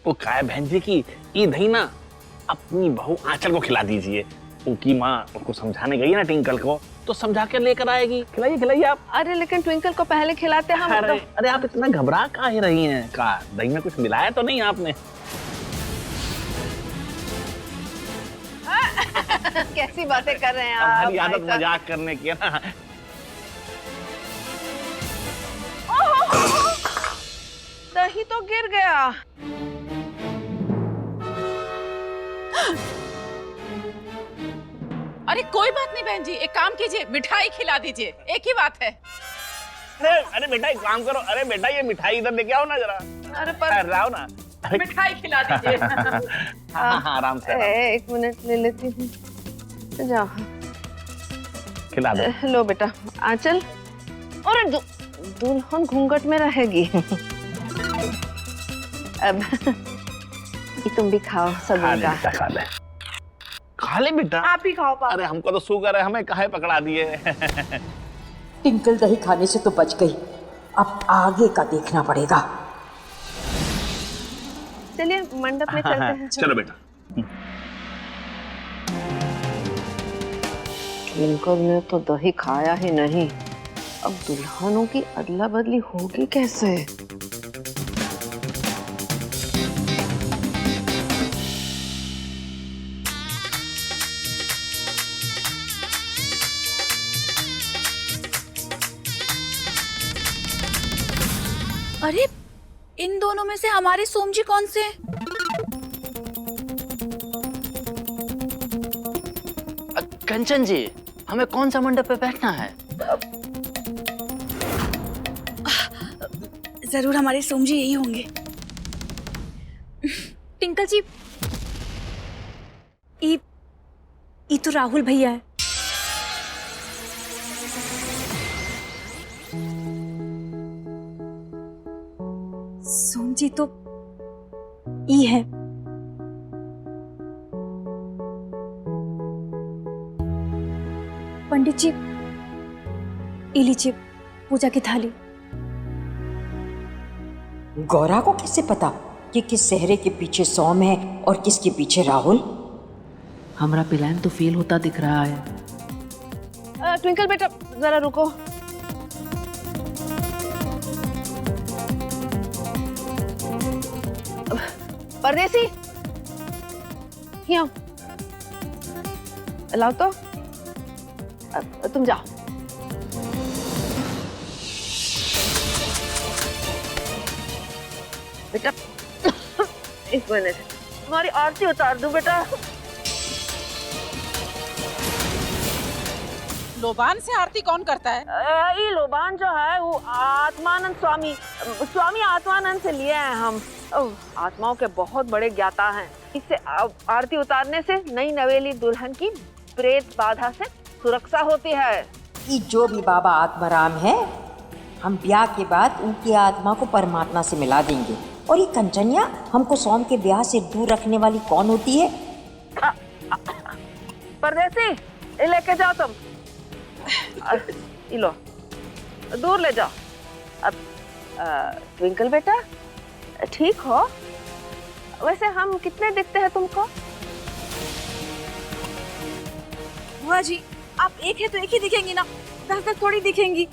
वो काय बहन जी की ईद है ना, अपनी बहू आंचल को खिला दीजिए। उनकी माँ उनको समझाने गई ना ट्विंकल को, तो समझा कर लेकर आएगी। खिलाइए खिलाइए आप। अरे लेकिन ट्विंकल को पहले खिलाते हम। अरे आप इतना घबरा काहे रही हैं? का दही में कुछ मिलाया तो नहीं आपने? कैसी बातें कर रहे हैं आप? हमारी आदत मजाक करने की है ना। दही तो गिर गया। अरे कोई बात नहीं बहन जी, एक काम कीजिए, मिठाई खिला दीजिए, एक ही बात है। अरे बेटा एक काम करो, अरे बेटा ये मिठाई इधर लेके आओ ना जरा। अरे पर आओ ना, मिठाई खिला दीजिए। हाँ आराम से। एक मिनट ले लेती हूँ। जाओ खिला दो। लो बेटा आंचल। और दुल्हन घूंघट में रहेगी। अब ये तुम भी खाओ सब का। खा ले बेटा। आप ही खाओ पापा। अरे हमको तो शुगर है, हमें काहे पकड़ा दिए। टिंकल दही खाने से तो बच गई, अब आगे का देखना पड़ेगा। चलिए मंडप में चलते हैं। चलो बेटा। ट्विंकल ने तो दही खाया ही नहीं, अब दुल्हनों की अदला बदली होगी कैसे? अरे इन दोनों में से हमारे सोम जी कौन से? कंचन जी, हमें कौन सा मंडप पे बैठना है? जरूर हमारे सोम जी यही होंगे। टिंकल जी, ये तो राहुल भैया है। सोम जी तो ई है। पंडित जी, ये लीजिए पूजा की थाली। गौरा को कैसे पता कि किस सेहरे के पीछे सोम है और किसके पीछे राहुल? हमारा प्लान तो फेल होता दिख रहा है। ट्विंकल बेटा जरा रुको। परदेसी यहाँ लाओ तो। अब तुम जाओ। बेटा एक मिनट, तुम्हारी आरती उतार दूं बेटा। लोबान से आरती कौन करता है? ये लोबान जो है वो आत्मानंद स्वामी आत्मानंद से लिए हैं हम। आत्माओं के बहुत बड़े ज्ञाता हैं। इससे आरती उतारने से नई नवेली दुल्हन की प्रेत बाधा से सुरक्षा होती है। ये जो भी बाबा आत्माराम है, हम ब्याह के बाद उनकी आत्मा को परमात्मा से मिला देंगे। और ये कंचनिया हमको सोम के ब्याह से दूर रखने वाली कौन होती है? परदेसी लेके जाओ तुम। लो दूर ले जाओ। अब ट्विंकल बेटा ठीक हो? वैसे हम कितने दिखते हैं तुमको? बुआ जी, आप एक है तो एक ही दिखेंगी ना, 10 थोड़ी दिखेंगी।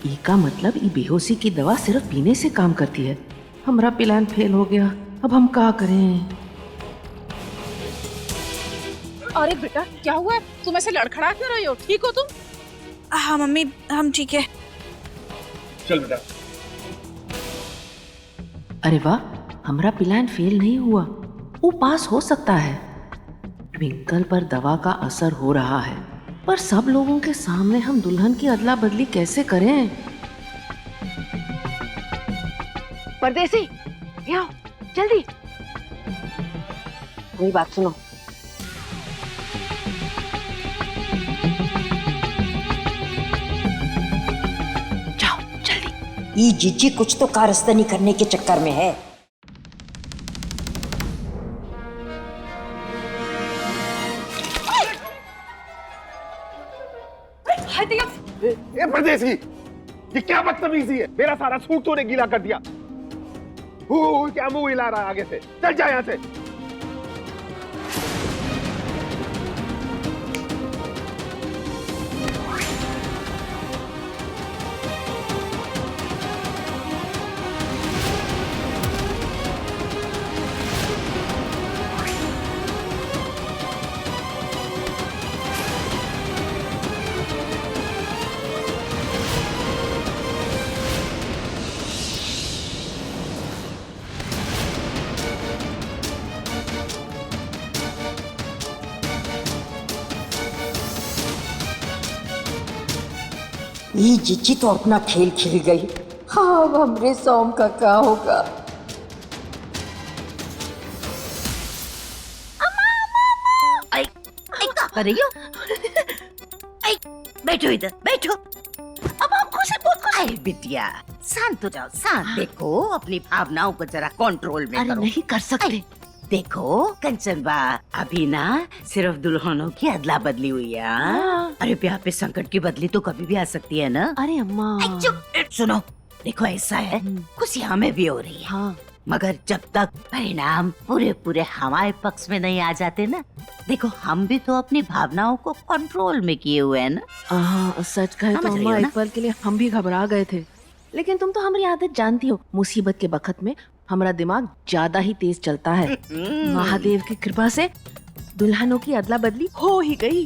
ई का मतलब ई बेहोशी की दवा सिर्फ पीने से काम करती है। हमारा प्लान फेल हो गया, अब हम क्या करें? अरे बेटा क्या हुआ? तुम ऐसे लड़खड़ा क्यों रही हो? ठीक हो तुम? हाँ मम्मी, हम ठीक है। चल बेटा। अरे वाह, हमारा प्लान फेल नहीं हुआ, वो पास हो सकता है। ट्विंकल पर दवा का असर हो रहा है, पर सब लोगों के सामने हम दुल्हन की अदला बदली कैसे करें? परदेसी यहाँ जल्दी। मेरी बात सुनो। जाओ जल्दी। ये जीजी कुछ तो कारस्तानी करने के चक्कर में है। ये परदेसी, ये क्या बदतमीजी है? मेरा सारा सूट तूने गीला कर दिया। क्या मुंह हिला रहा है आगे से? चल जा यहाँ से। ये जीजी तो अपना खेल खेल गई। हाँ, अब हमरे सोम का क्या होगा? क्या कर रही हो? बैठो इधर, बैठो। अब आपको से अरे बिटिया शांत हो जाओ, शांत। देखो अपनी भावनाओं को जरा कंट्रोल में अरे करो। नहीं कर सकते। देखो कंचनबा, अभी ना सिर्फ दुल्हनों की अदला बदली हुई है। हाँ। अरे ब्याह पे संकट की बदली तो कभी भी आ सकती है ना। अरे अम्मा। चुप, सुनो। देखो ऐसा है, खुशियां हमें भी हो रही है, हाँ। मगर जब तक परिणाम पूरे पूरे हमारे पक्ष में नहीं आ जाते ना, देखो हम भी तो अपनी भावनाओं को कंट्रोल में किए हुए हैं ना। हाँ, सच कहे तो समझ रही अम्मा हो ना? एक पल के लिए हम भी घबरा गए थे, लेकिन तुम तो हमारी आदत जानती हो। मुसीबत के वक्त में हमारा दिमाग ज्यादा ही तेज चलता है। महादेव की कृपा से दुल्हनों की अदला बदली हो ही गई।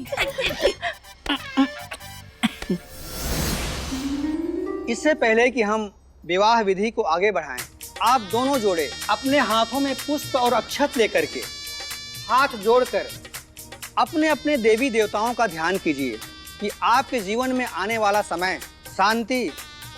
इससे पहले कि हम विवाह विधि को आगे बढ़ाएं, आप दोनों जोड़े अपने हाथों में पुष्प और अक्षत लेकर के हाथ जोड़कर अपने अपने देवी देवताओं का ध्यान कीजिए कि आपके जीवन में आने वाला समय शांति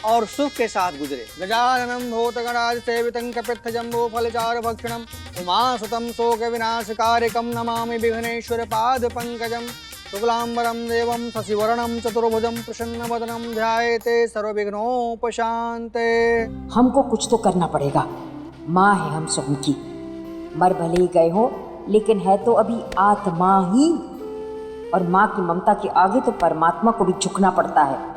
और सुख के साथ गुजरे। गजाननं भूतगणाधिसेवितं कपित्थ जम्बो फलचार भक्षणं उमासुतं शोक विनाशकारिकं नमामि विघ्नेश्वर पाद पंकजं शुक्लांबरं देवं शशिवर्णं चतुर्भुजं प्रसन्नवदनं ध्यायेते सर्वविघ्नोपशान्ते। हमको कुछ तो करना पड़ेगा। माँ है हम सोम की, मर भले ही गए हो लेकिन है तो अभी आत्मा ही, और माँ की ममता के आगे तो परमात्मा को भी झुकना पड़ता है।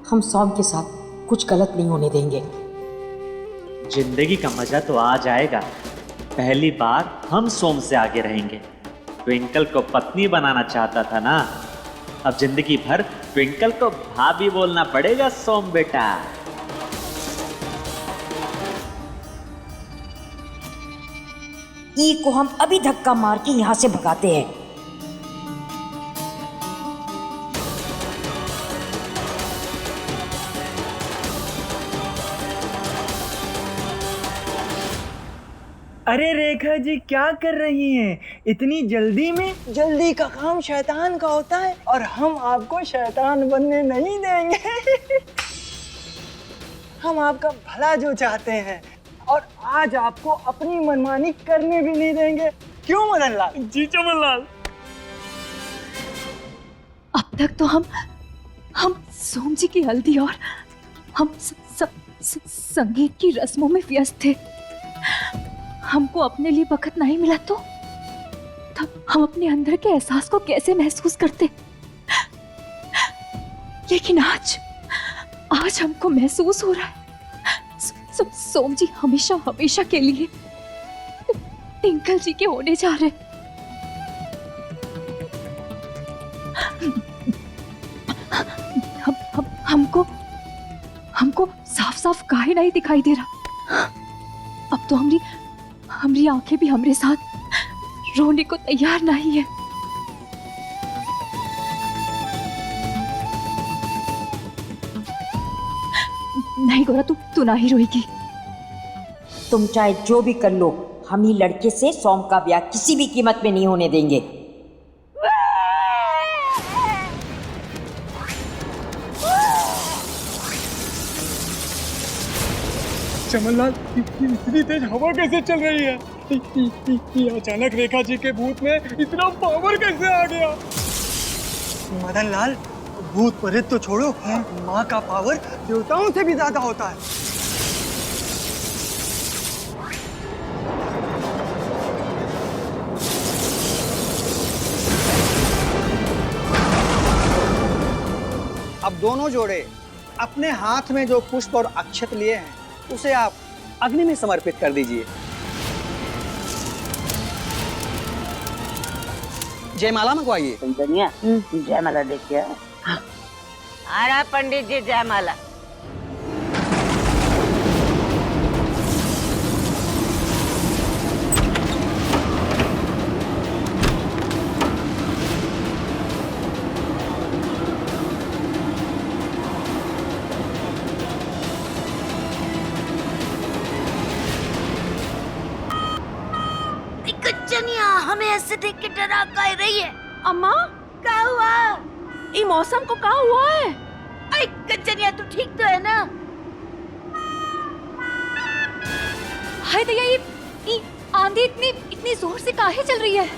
हम सोम के साथ कुछ गलत नहीं होने देंगे। जिंदगी का मजा तो आ जाएगा। पहली बार हम सोम से आगे रहेंगे। ट्विंकल को पत्नी बनाना चाहता था ना, अब जिंदगी भर ट्विंकल को भाभी बोलना पड़ेगा सोम बेटा। ई को हम अभी धक्का मार के यहाँ से भगाते हैं। अरे रेखा जी क्या कर रही हैं? इतनी जल्दी में? जल्दी का काम शैतान का होता है और हम आपको शैतान बनने नहीं देंगे। हम आपका भला जो चाहते हैं और आज आपको अपनी मनमानी करने भी नहीं देंगे। क्यों मदन लाल? जी चमन लाल। अब तक तो हम सोम जी की हल्दी और हम संगीत की रस्मों में व्यस्त थे। हमको अपने लिए वक्त नहीं मिला तो हम अपने अंदर के एहसास को कैसे महसूस करते। लेकिन आज हमको महसूस हो रहा है सोम जी हमेशा हमेशा के लिए टिंकल जी के होने जा रहे। हमको साफ साफ काहे नहीं दिखाई दे रहा। अब तो हमारी आंखें भी हमारे साथ रोने को तैयार नहीं है। नहीं गोरा, तू ना ही रोएगी। तुम चाहे जो भी कर लो, हम ही लड़के से सोम का ब्याह किसी भी कीमत में नहीं होने देंगे। चमनलाल, इतनी तेज हवा कैसे चल रही है? अचानक रेखा जी के भूत में इतना पावर कैसे आ गया? मदन लाल, भूत प्रेत तो छोड़ो, माँ का पावर देवताओं से भी ज्यादा होता है। अब दोनों जोड़े अपने हाथ में जो पुष्प और अक्षत लिए हैं उसे आप अग्नि में समर्पित कर दीजिए। जयमाला मंगवाइए। दुनिया जयमाला देखिए। आ रहा पंडित जी जयमाला। कच्चनिया हमें ऐसे देख के डरा कर रही है। अम्मा क्या हुआ? ये मौसम को क्या हुआ है? अरे कच्चनिया तू ठीक तो है ना? हाय दया, ये आंधी इतनी जोर से काहे चल रही है?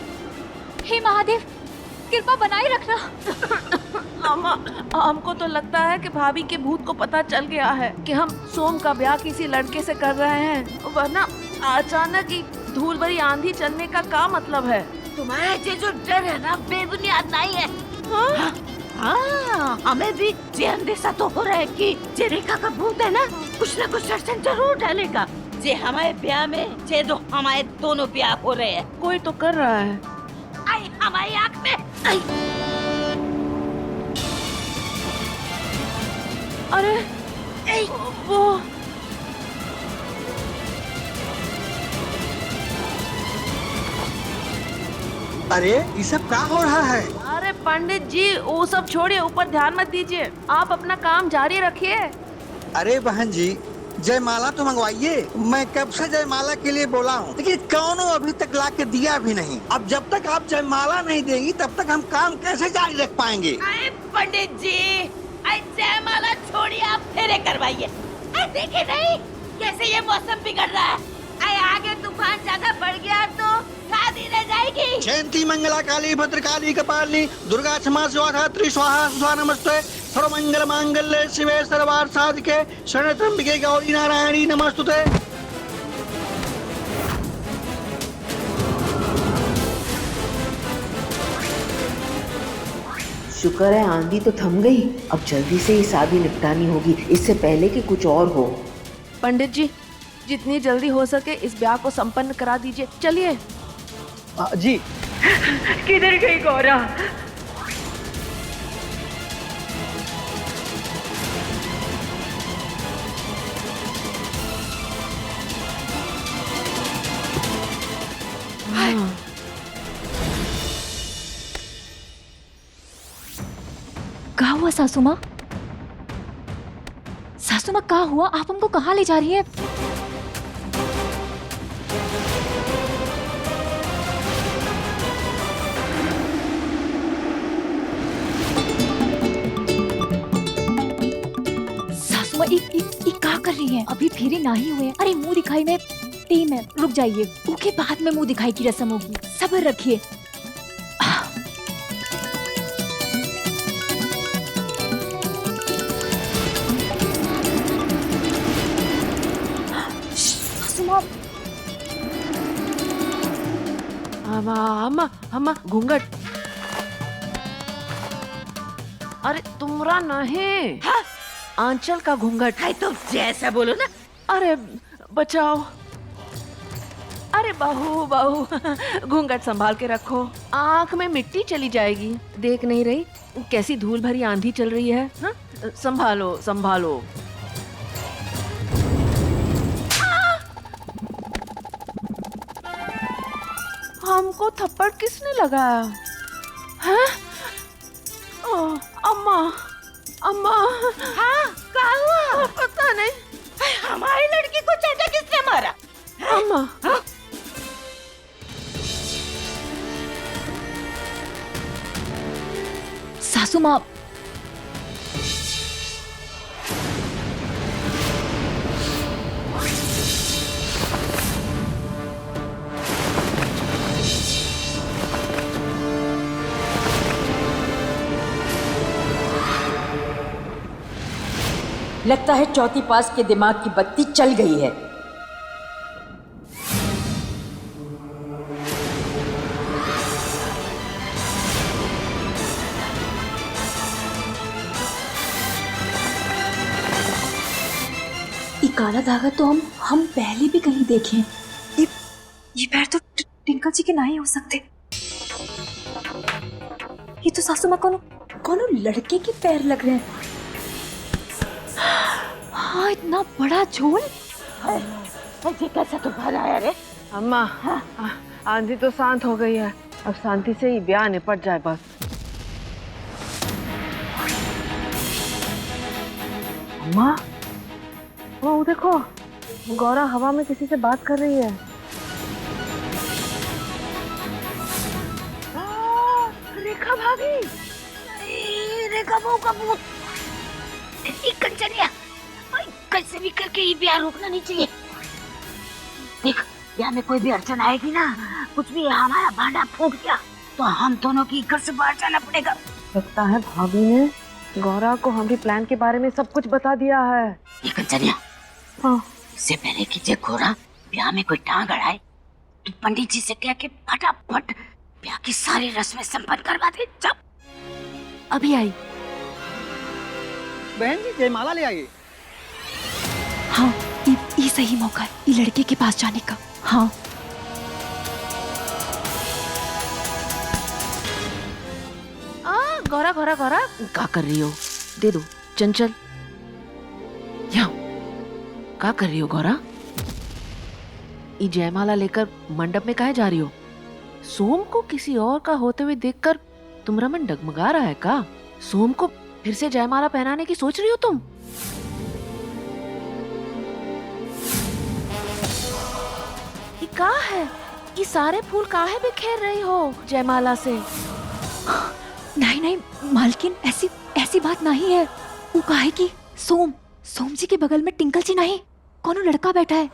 हे महादेव, कृपा बनाए रखना। अम्मा, हमको तो लगता है कि भाभी के भूत को पता चल गया है कि हम सोम का ब्याह किसी लड़के से कर रहे हैं, वरना अचानक ही धूल भरी आंधी चलने का क्या मतलब है? तुम्हारा ये जो डर है ना बेबुनियाद नहीं है। हाँ? हाँ, हमें भी ये अंदेशा तो हो रहा है कि जे रेखा का भूत है ना कुछ न कुछ दर्शन जरूर डालेगा। जे हमारे ब्याह में जे दो हमारे दोनों ब्याह हो रहे हैं। कोई तो कर रहा है। आई हमारी आँख में आई। अरे वो अरे ये सब क्या हो रहा है? अरे पंडित जी वो सब छोड़िए, ऊपर ध्यान मत दीजिए, आप अपना काम जारी रखिए। अरे बहन जी जयमाला तो मंगवाइए। मैं कब से जयमाला के लिए बोला हूँ, लेकिन कौनो अभी तक ला के दिया भी नहीं। अब जब तक आप जयमाला नहीं देंगी तब तक हम काम कैसे जारी रख पाएंगे? अरे पंडित जी जयमाला छोड़िए, आप फेरे करवाइए। देखे नहीं कैसे ये मौसम बिगड़ रहा है। आगे तूफान ज्यादा बढ़ गया तो शादी रह जाएगी। जयंती मंगला काली भद्रकाली कपालिनी दुर्गा क्षमा स्वाधात्री स्वाहा सुधा नमस्ते सर्वमंगल मांगल्ये शिवे सर्वार्थ साधिके शरण्ये त्र्यंबके गौरी नारायणी नमस्तुते। शुक्र है आंधी तो थम गई। अब जल्दी से ये शादी निपटानी होगी, इससे पहले कि कुछ और हो। पंडित जी जितनी जल्दी हो सके इस ब्याह को संपन्न करा दीजिए। चलिए। जी। किधर गई गौरा? क्या हुआ सासू माँ? सासू माँ क्या हुआ? आप हमको कहाँ ले जा रही है? सासू माँ ये क्या कर रही है? अभी फेरे ना ही हुए। अरे मुंह दिखाई में टीम है, रुक जाइए, उसके बाद में मुंह दिखाई की रस्म होगी, सब्र रखिए। अम्मा घूंघट। अरे तुमरा नहीं। हाँ? आंचल का घूंघट है तो जैसा बोलो ना। अरे बचाओ। अरे बहू घूंघट संभाल के रखो, आँख में मिट्टी चली जाएगी। देख नहीं रही कैसी धूल भरी आंधी चल रही है? हाँ? संभालो संभालो। हमको थप्पड़ किसने लगाया? हैं? अम्मा अम्मा। हाँ क्या हुआ? पता नहीं। हमारी लड़की को चाचा किसने मारा? अम्मा। हाँ? सासू माँ लगता है चौथी पास के दिमाग की बत्ती चल गई है। काला धागा तो हम पहले भी कहीं देखे हैं। ये पैर तो टिंकल जी के नहीं हो सकते। ये तो सासू माँ कोनो लड़के के पैर लग रहे हैं। हाँ, इतना बड़ा झोल। कैसा तूफान आया रे? अम्मा, आंधी तो शांत हो गई है, अब शांति से ही ब्याह निपट जाए बस। अम्मा, वो देखो, गौरा हवा में किसी से बात कर रही है। रेखा भाभी, रेखा बहू का भूत, कंचनिया, कैसे भी करके ये ब्याह रोकना नहीं चाहिए। देख, ब्याह में कोई भी अड़चन आएगी ना, कुछ भी हमारा भांडा फूट गया तो हम दोनों की घर से बाहर जाना पड़ेगा। लगता है भाभी ने गौरा को हमारे प्लान के बारे में सब कुछ बता दिया है। ये कंचनिया, हाँ, इससे पहले कि जे गौरा ब्याह में कोई टांग अड़ाए तो पंडित जी से कह के फटाफट ब्याह की सारी रस्में संपन्न करवा दे। जब अभी आई। बहन जी, जयमाला ले आइए। हाँ, ये सही मौका है ये लड़के के पास जाने का। हाँ, गौरा गौरा गौरा, क्या कर रही हो? दे दो। चंचल, यहाँ क्या कर रही हो गौरा? ये जयमाला लेकर मंडप में काहे जा रही हो? सोम को किसी और का होते हुए देखकर तुम्हारा मन डगमगा रहा है का? सोम को फिर से जयमाला पहनाने की सोच रही हो तुम? ये क्या है? ये सारे फूल काहे बिखेर रही हो जयमाला से? नहीं मालकिन, ऐसी बात नहीं है। वो काहे कि सोम जी के बगल में टिंकल जी नहीं, कोनो लड़का बैठा है।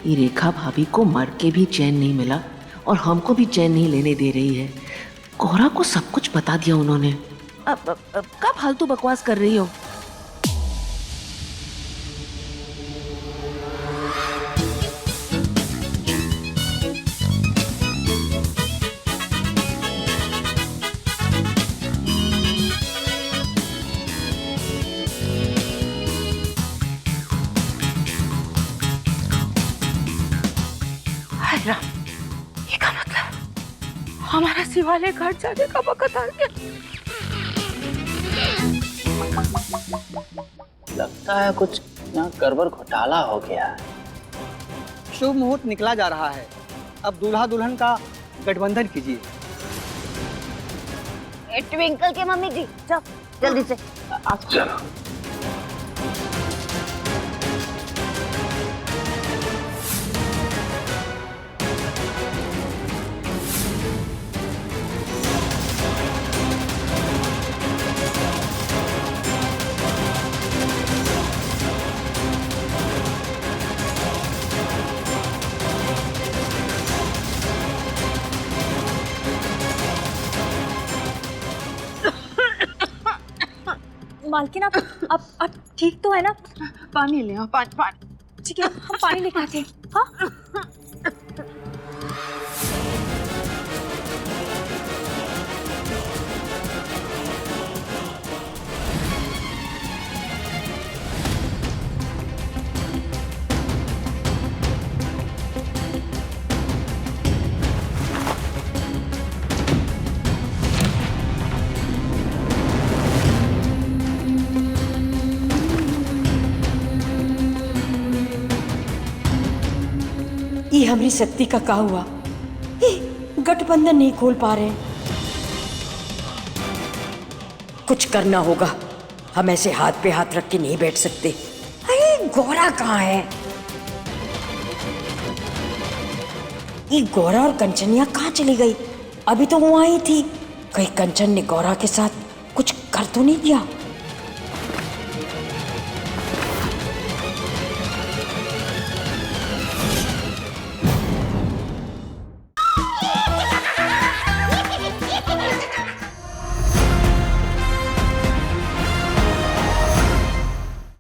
ये रेखा भाभी को मर के भी चैन नहीं मिला और हमको भी चैन नहीं लेने दे रही है। गौरा को सब कुछ बता दिया उन्होंने। अब क्या फालतू बकवास कर रही हो? ये का मतलब हमारा शिवालय घाट जाने का वक्त आ गया। लगता है कुछ यहाँ गड़बड़ घोटाला हो गया है। शुभ मुहूर्त निकला जा रहा है, अब दूल्हा दुल्हन का गठबंधन कीजिए। ट्विंकल के मम्मी जी, चल जल्दी से। चलो। मालकिन, आप ठीक तो है ना? पानी ले आओ, पानी। ठीक है, हम पानी लेके आते हैं। हाँ, ये हमारी शक्ति का क्या हुआ? गठबंधन नहीं खोल पा रहे। कुछ करना होगा, हम ऐसे हाथ पे हाथ रख के नहीं बैठ सकते। अरे गौरा कहाँ है? ये गौरा और कंचनिया कहाँ चली गई? अभी तो वो आई थी। कहीं कंचन ने गौरा के साथ कुछ कर तो नहीं दिया?